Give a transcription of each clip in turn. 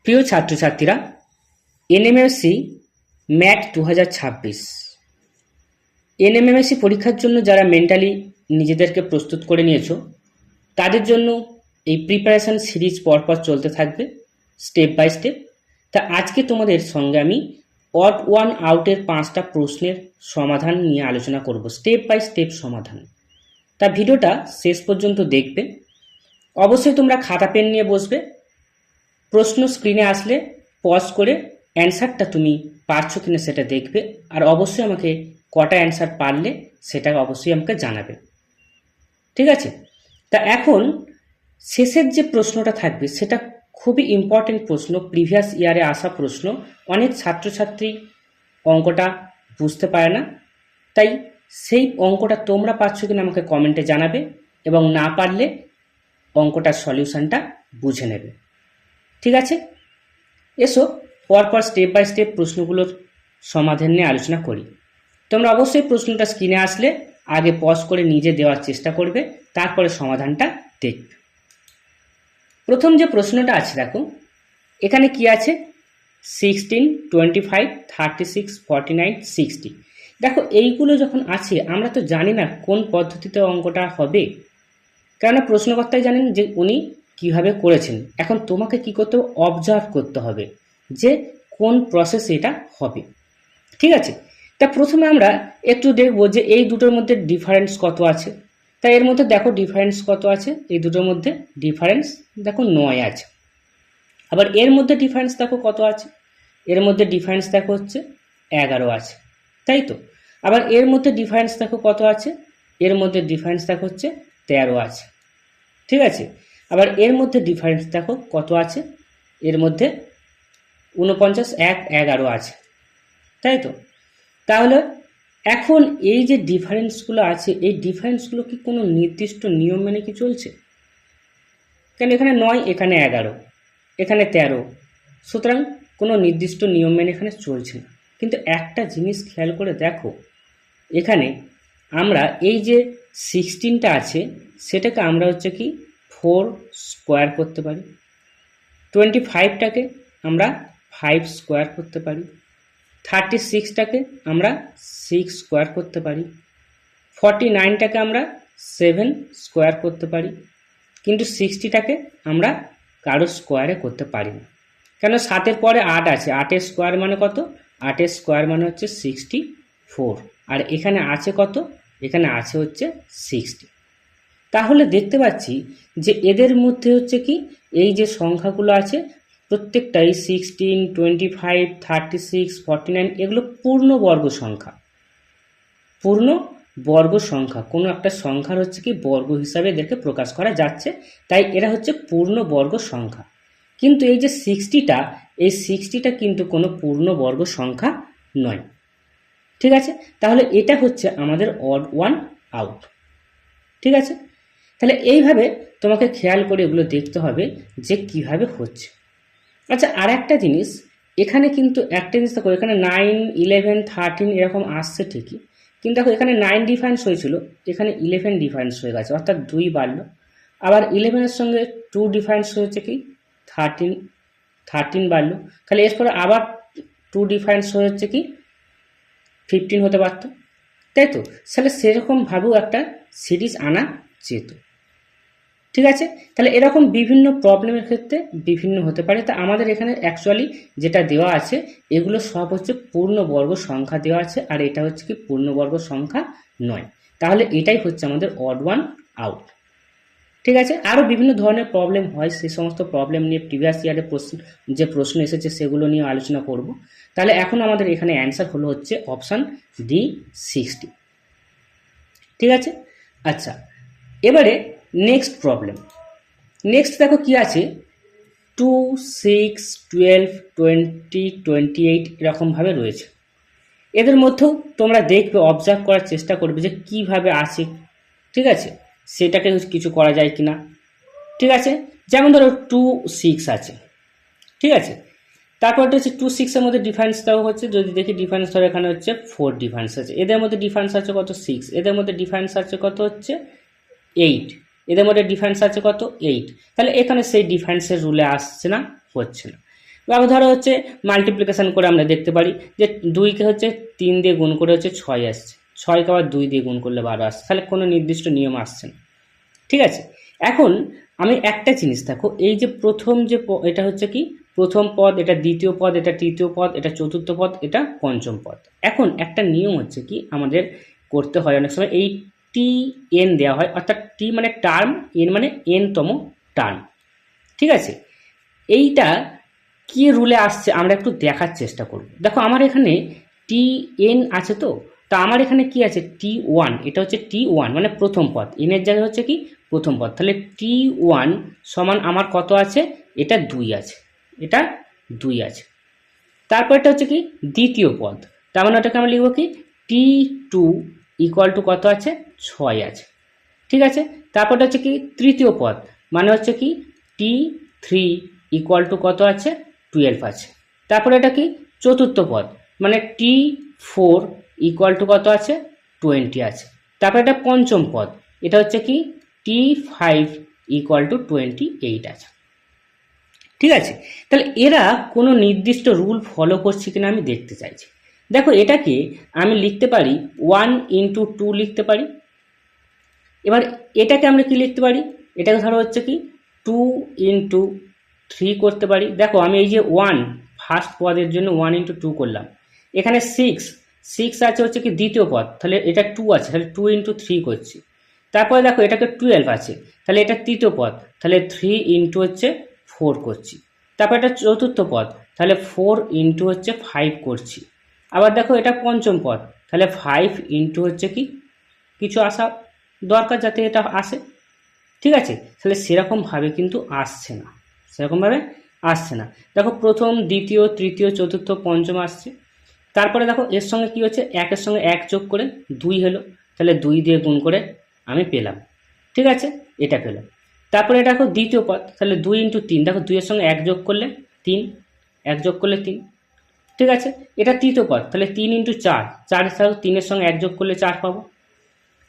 প্রিয় ছাত্রছাত্রীরা, এনএমএমএসসি ম্যাট 2026 এনএমএমএসসি পরীক্ষার জন্য যারা মেন্টালি নিজেদেরকে প্রস্তুত করে নিয়েছো তাদের জন্য এই প্রিপারেশন সিরিজ পরপর চলতে থাকবে স্টেপ বাই স্টেপ। তা আজকে তোমাদের সঙ্গে আমি অড ওয়ান আউটের 5টা প্রশ্নের সমাধান নিয়ে আলোচনা করব, স্টেপ বাই স্টেপ সমাধান। তা ভিডিওটা শেষ পর্যন্ত দেখবে। অবশ্যই তোমরা খাতা পেন নিয়ে বসবে। প্রশ্ন স্ক্রিনে আসলে পজ করে অ্যান্সারটা তুমি পারছো কিনা সেটা দেখবে, আর অবশ্যই আমাকে কটা অ্যান্সার পারলে সেটা অবশ্যই আমাকে জানাবে, ঠিক আছে? তা এখন শেষের যে প্রশ্নটা থাকবে সেটা খুবই ইম্পর্টেন্ট প্রশ্ন, প্রিভিয়াস ইয়ারে আসা প্রশ্ন। অনেক ছাত্রছাত্রী অঙ্কটা বুঝতে পারে না, তাই সেই অঙ্কটা তোমরা পারছো কিনা আমাকে কমেন্টে জানাবে, এবং না পারলে অঙ্কটার সলিউশনটা বুঝে নেবে, ঠিক আছে? এসো পরপর স্টেপ বাই স্টেপ প্রশ্নগুলোর সমাধান নিয়ে আলোচনা করি। তোমরা অবশ্যই প্রশ্নটা স্ক্রিনে আসলে আগে পজ করে নিজে দেওয়ার চেষ্টা করবে, তারপরে সমাধানটা দেখবে। প্রথম যে প্রশ্নটা আছে দেখো, এখানে কি আছে? 16, 25, 36, 49, 60। দেখো এইগুলো যখন আছে আমরা তো জানি না কোন পদ্ধতিতে অঙ্কটা হবে, কেননা প্রশ্নকর্তাই জানেন যে উনি কিভাবে করেছেন। এখন তোমাকে কি করতে হবে? অবজার্ভ করতে হবে যে কোন প্রসেস এটা হবে, ঠিক আছে? তা প্রথমে আমরা একটু দেখব যে এই দুটোর মধ্যে ডিফারেন্স কত আছে। তাই এর মধ্যে দেখো ডিফারেন্স কত আছে, এই দুটোর মধ্যে ডিফারেন্স দেখো 9 আছে। আবার এর মধ্যে ডিফারেন্স দেখো কত আছে, এর মধ্যে ডিফারেন্স দেখো হচ্ছে 11 আছে, তাই তো? আবার এর মধ্যে ডিফারেন্স দেখো কত আছে, এর মধ্যে ডিফারেন্স দেখো হচ্ছে 13 আছে, ঠিক আছে? আবার এর মধ্যে ডিফারেন্স দেখো কত আছে, এর মধ্যে 49, 1, 11 আছে, তাই তো? তাহলে এখন এই যে ডিফারেন্সগুলো আছে, এই ডিফারেন্সগুলো কি কোনো নির্দিষ্ট নিয়ম মেনে কি চলছে? কেন এখানে 9, এখানে 11, এখানে 13, সুতরাং কোনো নির্দিষ্ট নিয়ম মেনে এখানে চলছে না। কিন্তু একটা জিনিস খেয়াল করে দেখো, এখানে আমরা এই যে 16টা আছে সেটাকে আমরা হচ্ছে কি 4 স্কোয়ার করতে পারি, 25টাকে আমরা 5 স্কোয়ার করতে পারি, 36টাকে আমরা 6 স্কোয়ার করতে পারি, 49টাকে আমরা 7 স্কোয়ার করতে পারি, কিন্তু 60টাকে আমরা কারো স্কোয়ারে করতে পারি না। কেন? 7-এর পরে 8 আছে, 8-এর স্কোয়ার মানে কত? 8-এর স্কোয়ার মানে হচ্ছে 64, আর এখানে আছে কত? এখানে আছে হচ্ছে 60। তাহলে দেখতে পাচ্ছি যে এদের মধ্যে হচ্ছে কি এই যে সংখ্যাগুলো আছে প্রত্যেকটাই 16, 25, 36, 49 এগুলো পূর্ণ বর্গ সংখ্যা। পূর্ণ বর্গ সংখ্যা, কোনো একটা সংখ্যার হচ্ছে কি বর্গ হিসাবে এদেরকে প্রকাশ করা যাচ্ছে, তাই এরা হচ্ছে পূর্ণ বর্গ সংখ্যা। কিন্তু এই যে 60টা, এই 60টা কিন্তু কোনো পূর্ণ বর্গ সংখ্যা নয়, ঠিক আছে? তাহলে এটা হচ্ছে আমাদের অড ওয়ান আউট, ঠিক আছে? তাহলে এইভাবে তোমাকে খেয়াল করে এগুলো দেখতে হবে যে কিভাবে হচ্ছে। আচ্ছা, আর একটা জিনিস, এখানে কিন্তু একটা জিনিস দেখো, এখানে 9, 11, 13 এরকম আসছে ঠিকই, কিন্তু দেখো এখানে 9 ডিফারেন্স হয়েছিল, এখানে 11 ডিফারেন্স হয়ে গেছে, অর্থাৎ 2 বাড়লো। আবার 11-এর সঙ্গে 2 ডিফারেন্স হয়েছে কি 13 বাড়লো, তাহলে এরপরে আবার 2 ডিফারেন্স হয়েছে কি 15 হতে পারতো, তাই তো? তাহলে সেরকমভাবেও একটা সিরিজ আনা যেত, ঠিক আছে? তাহলে এরকম বিভিন্ন প্রবলেমের ক্ষেত্রে বিভিন্ন হতে পারে। তা আমাদের এখানে অ্যাকচুয়ালি যেটা দেওয়া আছে এগুলো সব হচ্ছে পূর্ণবর্গ সংখ্যা দেওয়া আছে, আর এটা হচ্ছে কি পূর্ণবর্গ সংখ্যা নয়। তাহলে এটাই হচ্ছে আমাদের অড ওয়ান আউট, ঠিক আছে? আরও বিভিন্ন ধরনের প্রবলেম হয়, সেই সমস্ত প্রবলেম নিয়ে প্রিভিয়াস ইয়ারে যে প্রশ্ন এসেছে সেগুলো নিয়ে আলোচনা করব। তাহলে এখন আমাদের এখানে অ্যান্সার হলো হচ্ছে অপশান ডি 60, ঠিক আছে? আচ্ছা, এবারে নেক্সট প্রবলেম। নেক্সট দেখো কি আছে, 2, 6, 12, 20, 28 এরকমভাবে রয়েছে। এদের মধ্যেও তোমরা দেখবে, অবজার্ভ করার চেষ্টা করবে যে কিভাবে আছে, ঠিক আছে? সেটাকে কিছু করা যায় কিনা, ঠিক আছে? যেমন ধরো 2, 6 আছে, ঠিক আছে? তারপরটা হচ্ছে 2, 6-এর মধ্যে ডিফারেন্স দেওয়া হচ্ছে, যদি দেখি ডিফারেন্স ধরো এখানে হচ্ছে 4 ডিফারেন্স আছে, এদের মধ্যে ডিফারেন্স আছে কত? 6, এদের মধ্যে ডিফারেন্স আছে কত? হচ্ছে 8, এদের মধ্যে ডিফারেন্স আছে কত? 8। তাহলে এখানে সেই ডিফারেন্সের রুলে আসছে না, হচ্ছে না। বা ধরো হচ্ছে মাল্টিপ্লিকেশন করে আমরা দেখতে পারি যে 2কে হচ্ছে 3 দিয়ে গুণ করে হচ্ছে 6 আসছে, 6কে আবার 2 দিয়ে গুণ করলে 12 আসছে, তাহলে কোনো নির্দিষ্ট নিয়ম আসছে না। ঠিক আছে, এখন আমি একটা জিনিস দেখো, এই যে প্রথম যে এটা হচ্ছে কি প্রথম পদ, এটা দ্বিতীয় পদ, এটা তৃতীয় পদ, এটা চতুর্থ পদ, এটা পঞ্চম পদ। এখন একটা নিয়ম হচ্ছে কি আমাদের করতে হয়, অনেক সময় এই টি এন দেওয়া হয়, অর্থাৎ টি মানে টার্ম, এন মানে এনতম টার্ম। ঠিক আছে, এইটা কি রুলে আসছে আমরা একটু দেখার চেষ্টা করব। দেখো আমার এখানে টি এন আছে, তো তা আমার এখানে কি আছে টি ওয়ান, এটা হচ্ছে টি ওয়ান মানে প্রথম পদ, এনের জায়গায় হচ্ছে কি প্রথম পদ, তাহলে টি ওয়ান সমান আমার কত আছে, এটা 2 আছে, এটা 2 আছে। তারপর এটা হচ্ছে কি দ্বিতীয় পদ, তার মানে ওটাকে আমরা লিখবো কি টি টু ইকুয়াল টু কত আছে 6 আছে। ঠিক আছে, তারপরটা হচ্ছে কি তৃতীয় পদ, মানে হচ্ছে কি টি থ্রি ইকুয়াল টু কত আছে 12 আছে। তারপরে এটা কি চতুর্থ পদ, মানে টি ফোর ইকুয়াল টু কত আছে 20 আছে। তারপরে এটা পঞ্চম পদ, এটা হচ্ছে কি টি ফাইভ ইকুয়াল টু 28 আছে। ঠিক আছে, তাহলে এরা কোনো নির্দিষ্ট রুল ফলো করছে কিনা আমি দেখতে চাইছি। দেখো এটাকে আমি লিখতে পারি 1 × 2 লিখতে পারি। এবার এটাকে আমরা কি লিখতে পারি, এটাকে ধরো হচ্ছে কি 2 × 3 করতে পারি। দেখো আমি এই যে 1 ফার্স্ট পদের জন্য 1 × 2 করলাম, এখানে 6 আছে হচ্ছে কি দ্বিতীয় পদ, তাহলে এটা 2 আছে, তাহলে 2 × 3 করছি। তারপরে দেখো এটাকে 12 আছে, তাহলে এটা তৃতীয় পদ, তাহলে 3 × 4 করছি। তারপর এটা চতুর্থ পদ, তাহলে 4 × 5 করছি। আবার দেখো এটা পঞ্চম পদ, তাহলে 5 হচ্ছে কি কিছু আসা দরকার যাতে এটা আসে। ঠিক আছে, তাহলে সেরকমভাবে কিন্তু আসছে না, সেরকমভাবে আসছে না। দেখো প্রথম দ্বিতীয় তৃতীয় চতুর্থ পঞ্চম আসছে, তারপরে দেখো এর সঙ্গে কি হচ্ছে একের সঙ্গে 1 যোগ করে 2 হলো, তাহলে 2 দিয়ে গুণ করে আমি পেলাম। ঠিক আছে, এটা পেলাম। তারপরে দেখো দ্বিতীয় পদ, তাহলে 2 × 3, দেখো 2 এর সঙ্গে 1 যোগ করলে 3, 1 যোগ করলে 3। ঠিক আছে, এটা তৃতীয় পদ, তাহলে 3 × 4, 4 3-এর সঙ্গে 1 যোগ করলে 4 পাবো।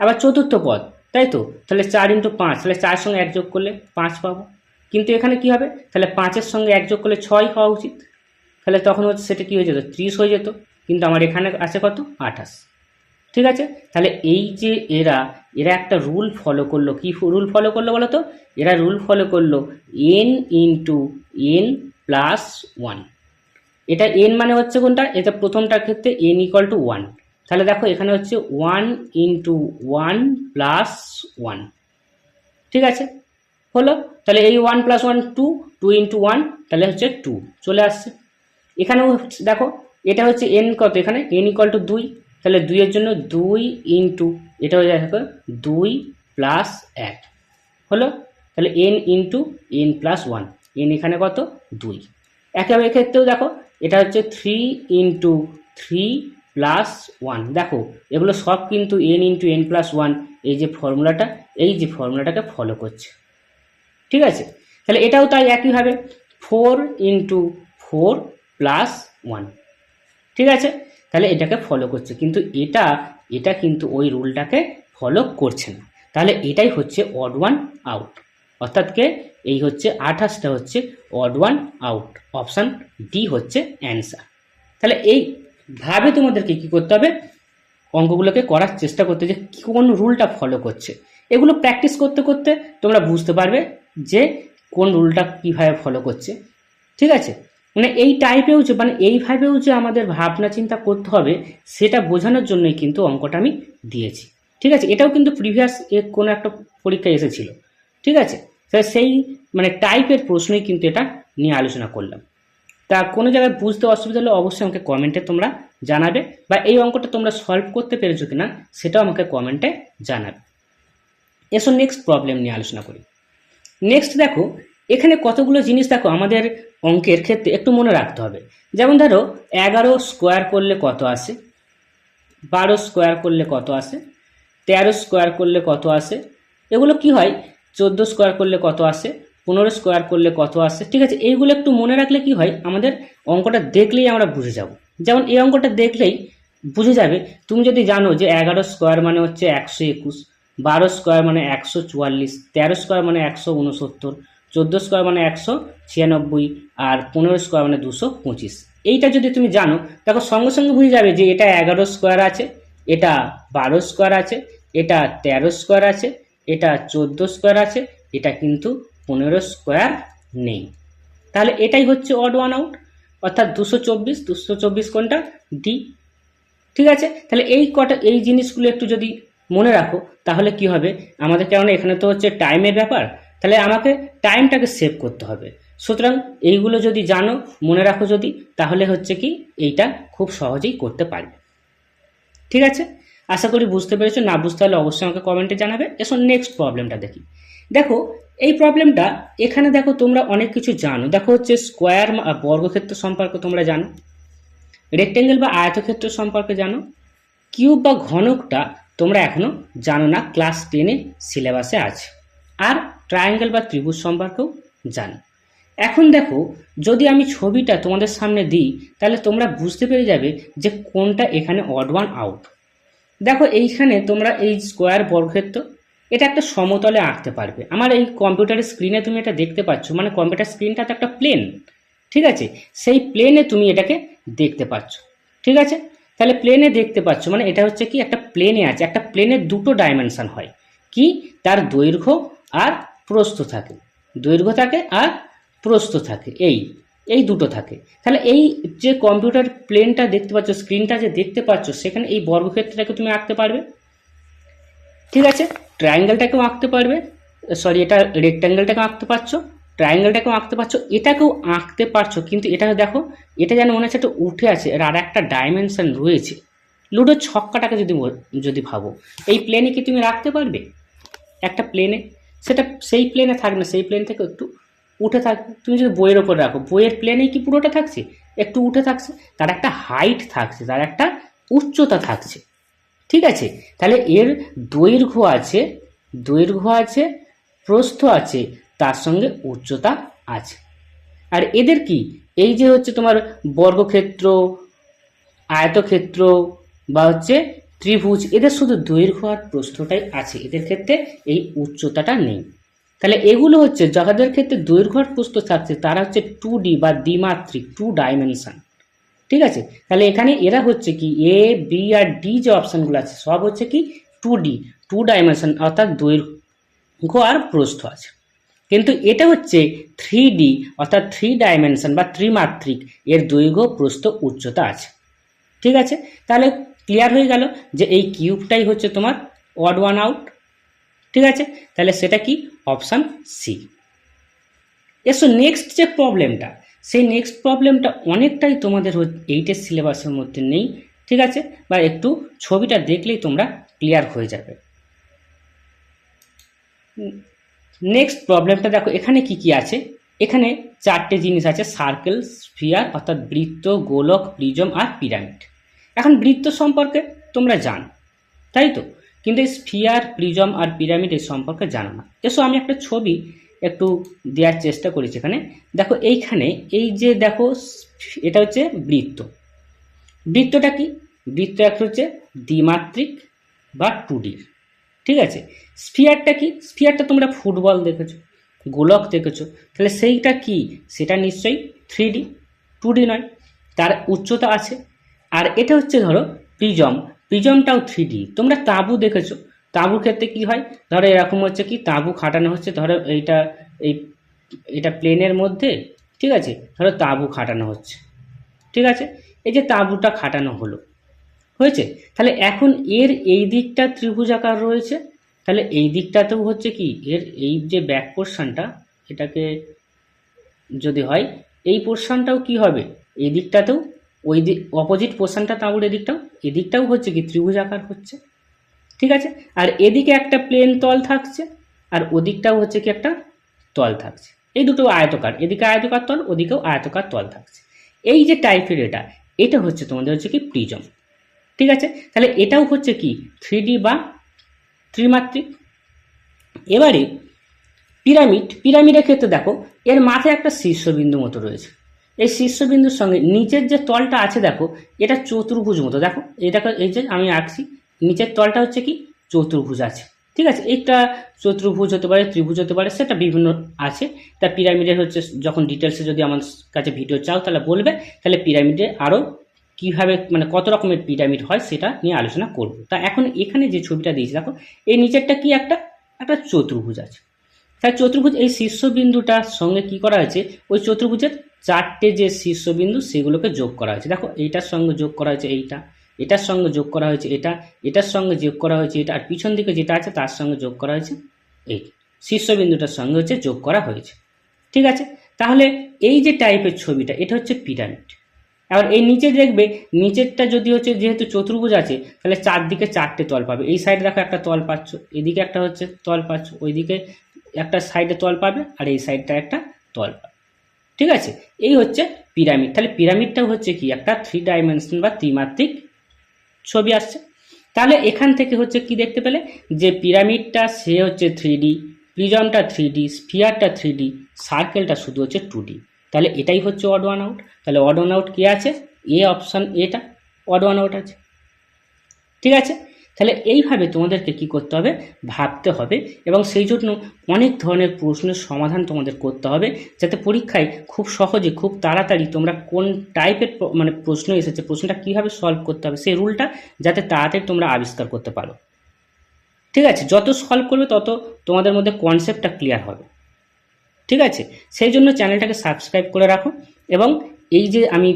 আবার চতুর্থ পদ, তাই তো, তাহলে 4 × 5, তাহলে 4-এর সঙ্গে 1 যোগ করলে 5 পাবো। কিন্তু এখানে কি হবে, তাহলে 5-এর সঙ্গে 1 যোগ করলে 6 হওয়া উচিত, তাহলে তখন হচ্ছে সেটা কি হয়ে যেত 30 হয়ে যেত, কিন্তু আমার এখানে আছে কত 28। ঠিক আছে, তাহলে এই যে এরা একটা রুল ফলো করলো, কি রুল ফলো করলো বলো তো, এরা রুল ফলো করলো n × n+1। এটা n মানে হচ্ছে কোনটা, এটা প্রথমটার ক্ষেত্রে n = 1, তাহলে দেখো এখানে হচ্ছে 1 × 1+1। ঠিক আছে, হলো, তাহলে এই 1+1 2, 2 × 1 তাহলে হচ্ছে 2 চলে আসছে। এখানেও দেখো এটা হচ্ছে n কত, এখানে n = 2, তাহলে 2 এর জন্য 2 × এটা হয়ে যাবে 2 + 1 হলো, তাহলে n × n+1, n এখানে কত 2। একেবারে ক্ষেত্রেও দেখো এটা হচ্ছে 3 × 3+1, দেখো এগুলো সব কিন্তু n × n+1 এই যে ফর্মুলাটা, এই যে ফর্মুলাটাকে ফলো করছে। ঠিক আছে, তাহলে এটাও তাই একইভাবে 4 × 4+1। ঠিক আছে, তাহলে এটাকে ফলো করছে, কিন্তু এটা কিন্তু ওই রুলটাকে ফলো করছে না, তাহলে এটাই হচ্ছে অড ওয়ান আউট, অর্থাৎ কে এই হচ্ছে 28টা হচ্ছে odd one out, option D হচ্ছে অ্যান্সার। তাহলে এইভাবে তোমাদেরকে কি করতে হবে, অঙ্কগুলোকে করার চেষ্টা করতে, যে কোন রুলটা ফলো করছে। এগুলো প্র্যাকটিস করতে করতে তোমরা বুঝতে পারবে যে কোন রুলটা কীভাবে ফলো করছে। ঠিক আছে, মানে এই টাইপেও যে মানে এইভাবেও যে আমাদের ভাবনা চিন্তা করতে হবে, সেটা বোঝানোর জন্যই কিন্তু অঙ্কটা আমি দিয়েছি। ঠিক আছে, এটাও কিন্তু প্রিভিয়াস কোনো একটা পরীক্ষায় এসেছিল। ঠিক আছে, তাহলে সেই মানে টাইপের প্রশ্নই কিন্তু এটা নিয়ে আলোচনা করলাম। তা কোনো জায়গায় বুঝতে অসুবিধা হলে অবশ্যই আমাকে কমেন্টে তোমরা জানাবে, বা এই অঙ্কটা তোমরা সলভ করতে পেরেছো কিনা সেটাও আমাকে কমেন্টে জানাবে। এসো নেক্সট প্রবলেম নিয়ে আলোচনা করি। নেক্সট দেখো এখানে কতগুলো জিনিস দেখো আমাদের অঙ্কের ক্ষেত্রে একটু মনে রাখতে হবে। যেমন ধরো 11 স্কোয়ার করলে কত আসে, 12 স্কোয়ার করলে কত আসে, 13 স্কোয়ার করলে কত আসে, এগুলো কি হয় 14 স্কোয়ার করলে কত আসে, 15 স্কোয়ার করলে কত আসে। ঠিক আছে, এইগুলো একটু মনে রাখলে কি হয়, আমাদের অঙ্কটা দেখলেই আমরা বুঝে যাব। যেমন এই অঙ্কটা দেখলেই বুঝে যাবে, তুমি যদি জানো যে 11 স্কোয়ার মানে হচ্ছে 121, 12 স্কোয়ার মানে 144, 13 স্কোয়ার মানে 169, 14 স্কোয়ার মানে 196, আর 15 স্কোয়ার মানে 225। এইটা যদি তুমি জানো দেখো সঙ্গে সঙ্গে বুঝে যাবে যে এটা 11 স্কোয়ার আছে, এটা 12 স্কোয়ার আছে, এটা 13 স্কোয়ার আছে, এটা 14 স্কোয়ার আছে, এটা কিন্তু 15 স্কোয়ার নেই। তাহলে এটাই হচ্ছে অড ওয়ান আউট, অর্থাৎ 224 কোনটা, ডি। ঠিক আছে, তাহলে এই জিনিসগুলো একটু যদি মনে রাখো তাহলে কি হবে আমাদের, কারণ এখানে তো হচ্ছে টাইমের ব্যাপার, তাহলে আমাকে টাইমটাকে সেভ করতে হবে। সুতরাং এইগুলো যদি জানো, মনে রাখো যদি, তাহলে হচ্ছে কি এইটা খুব সহজেই করতে পারবে। ঠিক আছে, আশা করি বুঝতে পেরেছো। না বুঝতে হলে অবশ্যই আমাকে কমেন্টে জানাবে। এসো নেক্সট প্রবলেমটা দেখি। দেখো এই প্রবলেমটা, এখানে দেখো তোমরা অনেক কিছু জানো। দেখো হচ্ছে স্কোয়ার বর্গক্ষেত্র সম্পর্কে তোমরা জানো, রেক্টেঙ্গেল বা আয়তক্ষেত্র সম্পর্কে জানো, কিউব বা ঘনকটা তোমরা এখনো জানো না, ক্লাস 10-এ সিলেবাসে আছে, আর ট্রায়াঙ্গেল বা ত্রিভুজ সম্পর্কেও জানো। এখন দেখো যদি আমি ছবিটা তোমাদের সামনে দিই তাহলে তোমরা বুঝতে পেরে যাবে যে কোনটা এখানে অড ওয়ান আউট। দেখো এইখানে তোমরা এই স্কোয়ার বর্গক্ষেত্র এটা একটা সমতলে আঁকতে পারবে। আমার এই কম্পিউটারের স্ক্রিনে তুমি এটা দেখতে পাচ্ছ, মানে কম্পিউটার স্ক্রিনটা তো একটা প্লেন, ঠিক আছে, সেই প্লেনে তুমি এটাকে দেখতে পাচ্ছ। ঠিক আছে, তাহলে প্লেনে দেখতে পাচ্ছ মানে এটা হচ্ছে কি একটা প্লেনে আছে। একটা প্লেনের দুটো ডাইমেনশন হয়, কি তার দৈর্ঘ্য আর প্রস্থ থাকে, দৈর্ঘ্য থাকে আর প্রস্থ থাকে, এই দুটো থাকে। তাহলে এই যে কম্পিউটার প্লেনটা দেখতে পাচ্ছ, স্ক্রিনটা যে দেখতে পাচ্ছ, সেখানে এই বর্গক্ষেত্রটাকে তুমি আঁকতে পারবে। ঠিক আছে, ট্রায়াঙ্গেলটাকেও আঁকতে পারবে, সরি এটা রেক্ট্যাঙ্গেলটাকেও আঁকতে পারছো, ট্রায়াঙ্গেলটাকেও আঁকতে পারছো, এটাকেও আঁকতে পারছো। কিন্তু এটা দেখো, এটা যেন মনে হচ্ছে একটা উঠে আছে, এর আর একটা ডাইমেনশন রয়েছে। লুডোর ছক্কাটাকে যদি ভাবো, এই প্লেনে কি তুমি রাখতে পারবে একটা প্লেনে? সেটা সেই প্লেনে থাকবে না, সেই প্লেন থেকে একটু উঠে থাকবে। তুমি যদি বইয়ের ওপর রাখো, বইয়ের প্লেনেই কি পুরোটা থাকছে? একটু উঠে থাকছে, তার একটা হাইট থাকছে, তার একটা উচ্চতা থাকছে। ঠিক আছে, তাহলে এর দৈর্ঘ্য আছে, প্রস্থ আছে, তার সঙ্গে উচ্চতা আছে। আর এদের কি, এই যে হচ্ছে তোমার বর্গক্ষেত্র, আয়তক্ষেত্র বা হচ্ছে ত্রিভুজ, এদের শুধু দৈর্ঘ্য আর প্রস্থটাই আছে, এদের ক্ষেত্রে এই উচ্চতাটা নেই। তাহলে এগুলো হচ্ছে যাদের ক্ষেত্রে দৈর্ঘ্য আর প্রস্থ থাকছে তারা হচ্ছে 2D বা দ্বিমাত্রিক, 2 ডাইমেনশন। ঠিক আছে, তাহলে এখানে এরা হচ্ছে কি এ বি আর ডি যে অপশনগুলো আছে সব হচ্ছে কি 2D, 2 ডাইমেনশন, অর্থাৎ দৈর্ঘ্য আর প্রস্থ আছে। কিন্তু এটা হচ্ছে 3D অর্থাৎ 3 ডাইমেনশন বা ত্রিমাত্রিক, এর দৈর্ঘ্য প্রস্থ উচ্চতা আছে। ঠিক আছে, তাহলে ক্লিয়ার হয়ে গেল যে এই কিউবটাই হচ্ছে তোমার অড ওয়ান আউট। ঠিক আছে, তাহলে সেটা কি, অপশান সি। এসো নেক্সট যে প্রবলেমটা, সেই নেক্সট প্রবলেমটা অনেকটাই তোমাদের 8-এর সিলেবাসের মধ্যে নেই। ঠিক আছে, বা একটু ছবিটা দেখলেই তোমরা ক্লিয়ার হয়ে যাবে। নেক্সট প্রবলেমটা দেখো, এখানে কি কি আছে, এখানে 4টে জিনিস আছে, সার্কেল, স্ফিয়ার অর্থাৎ বৃত্ত, গোলক, প্রিজম আর পিরামিড। এখন বৃত্ত সম্পর্কে তোমরা জানো, তাই তো, কিন্তু এই স্ফিয়ার, প্রিজম আর পিরামিড এই সম্পর্কে জানো না। এসো আমি একটা ছবি একটু দেওয়ার চেষ্টা করেছি। এখানে দেখো, এইখানে এই যে দেখো, এটা হচ্ছে বৃত্ত। বৃত্তটা কি, বৃত্ত একটা হচ্ছে দ্বিমাত্রিক বা 2D। ঠিক আছে, স্ফিয়ারটা কি, স্ফিয়ারটা তোমরা ফুটবল দেখেছো, গোলক দেখেছো, তাহলে সেইটা কি, সেটা নিশ্চয়ই 3D, 2D নয়, তার উচ্চতা আছে। আর এটা হচ্ছে ধরো প্রিজম, প্রিজমটাও 3D। তোমরা তাঁবু দেখেছো, তাঁবুর ক্ষেত্রে কি হয়, ধরো এরকম হচ্ছে কি তাঁবু খাটানো হচ্ছে, ধরো এটা প্লেনের মধ্যে, ঠিক আছে, ধরো তাঁবু খাটানো হচ্ছে। ঠিক আছে, এই যে তাঁবুটা খাটানো হয়েছে, তাহলে এখন এর এই দিকটা ত্রিভুজাকার রয়েছে, তাহলে এই দিকটাতেও হচ্ছে কি এর এই যে ব্যাক পোর্শনটা, এটাকে যদি হয় এই পোর্শনটাও কি হবে, এই দিকটাতেও ওই দিক অপোজিট পোর্শনটা তাঁবুর এদিকটাও হচ্ছে কি ত্রিভুজাকার হচ্ছে। ঠিক আছে, আর এদিকে একটা প্লেন তল থাকছে, আর ওদিকটাও হচ্ছে কি একটা তল থাকছে, এই দুটো আয়তকার, এদিকে আয়তকার তল, ওদিকেও আয়তকার তল থাকছে। এই যে টাইপের এটা হচ্ছে তোমাদের হচ্ছে কি প্রিজম। ঠিক আছে, তাহলে এটাও হচ্ছে কি 3D বা ত্রিমাত্রিক। এবারে পিরামিডের ক্ষেত্রে দেখো, এর মাথায় একটা শীর্ষবিন্দু মতো রয়েছে, এই শীর্ষবিন্দুর সঙ্গে নিচের যে তলটা আছে দেখো, এটা চতুর্ভুজ মতো। দেখো এটাকে, এই যে আমি আঁকছি, নিচের তলটা হচ্ছে কি চতুর্ভুজ আছে। ঠিক আছে, একটা চতুর্ভুজ হতে পারে, ত্রিভুজ হতে পারে, সেটা বিভিন্ন আছে। তা পিরামিডের হচ্ছে যখন ডিটেলসে যদি আমার কাছে ভিডিও চাও তাহলে বলবে, তাহলে পিরামিডে আরও কীভাবে মানে কত রকমের পিরামিড হয় সেটা নিয়ে আলোচনা করব। তা এখন এখানে যে ছবিটা দিয়েছি দেখো, এই নিচেরটা কি একটা একটা চতুর্ভুজ আছে। তাই চতুর্ভুজ এই শীর্ষবিন্দুটার সঙ্গে কি করা হয়েছে, ওই চতুর্ভুজের চারটে যে শীর্ষবিন্দু সেগুলোকে যোগ করা হয়েছে। দেখো এইটার সঙ্গে যোগ করা হয়েছে এইটা, এটার সঙ্গে যোগ করা হয়েছে এটা, এটার সঙ্গে যোগ করা হয়েছে এটা, আর পিছন দিকে যেটা আছে তার সঙ্গে যোগ করা হয়েছে এই শীর্ষবিন্দুটার সঙ্গে হচ্ছে যোগ করা হয়েছে। ঠিক আছে, তাহলে এই যে টাইপের ছবিটা এটা হচ্ছে পিরামিড। এবার এই নিচে দেখবে, নিচেরটা যদি হচ্ছে যেহেতু চতুর্ভুজ আছে তাহলে চারদিকে চারটে তল পাবে। এই সাইডে দেখো একটা তল পাচ্ছ, এদিকে একটা হচ্ছে তল পাচ্ছ, ওইদিকে একটা সাইডে তল পাবে, আর এই সাইডটা একটা তল পাবে। ঠিক আছে, এই হচ্ছে পিরামিড। তাহলে পিরামিডটাও হচ্ছে কি একটা 3 ডাইমেনশন বা ত্রিমাত্রিক ছবি আসছে। তাহলে এখান থেকে হচ্ছে কি দেখতে পেলে যে পিরামিডটা সে হচ্ছে 3D, প্রিজমটা 3D, স্ফিয়ারটা 3D, সার্কেলটা শুধু হচ্ছে 2D। তাহলে এটাই হচ্ছে অড ওয়ান আউট। তাহলে অড ওয়ান আউট কি আছে, এ অপশন, এটা অড ওয়ান আউট আছে। ঠিক আছে, তাহলে এইভাবে তোমাদেরকে কি করতে হবে, ভাবতে হবে, এবং সেই জন্য অনেক ধরনের প্রশ্নের সমাধান তোমাদের করতে হবে, যাতে পরীক্ষায় খুব সহজে খুব তাড়াতাড়ি তোমরা কোন টাইপের মানে প্রশ্ন এসেছে, প্রশ্নটা কীভাবে সলভ করতে হবে সেই রুলটা যাতে তাড়াতাড়ি তোমরা আবিষ্কার করতে পারো। ঠিক আছে, যত সলভ করবে তত তোমাদের মধ্যে কনসেপ্টটা ক্লিয়ার হবে। ঠিক আছে, সেই জন্য চ্যানেলটাকে সাবস্ক্রাইব করে রাখো, এবং এই যে আমি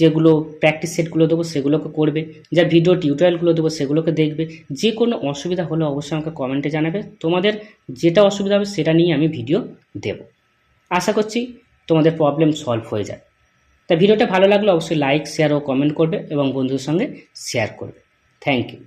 যেগুলো প্র্যাকটিস সেটগুলো দেবো সেগুলোকে করবে, যা ভিডিও টিউটোরিয়ালগুলো দেবো সেগুলোকে দেখবে। যে কোনো অসুবিধা হলে অবশ্যই আমাকে কমেন্টে জানাবে, তোমাদের যেটা অসুবিধা হবে সেটা নিয়ে আমি ভিডিও দেব। আশা করছি তোমাদের প্রবলেম সলভ হয়ে যায়। তা ভিডিওটা ভালো লাগলে অবশ্যই লাইক, শেয়ার ও কমেন্ট করবে এবং বন্ধুদের সঙ্গে শেয়ার করবে। Thank you.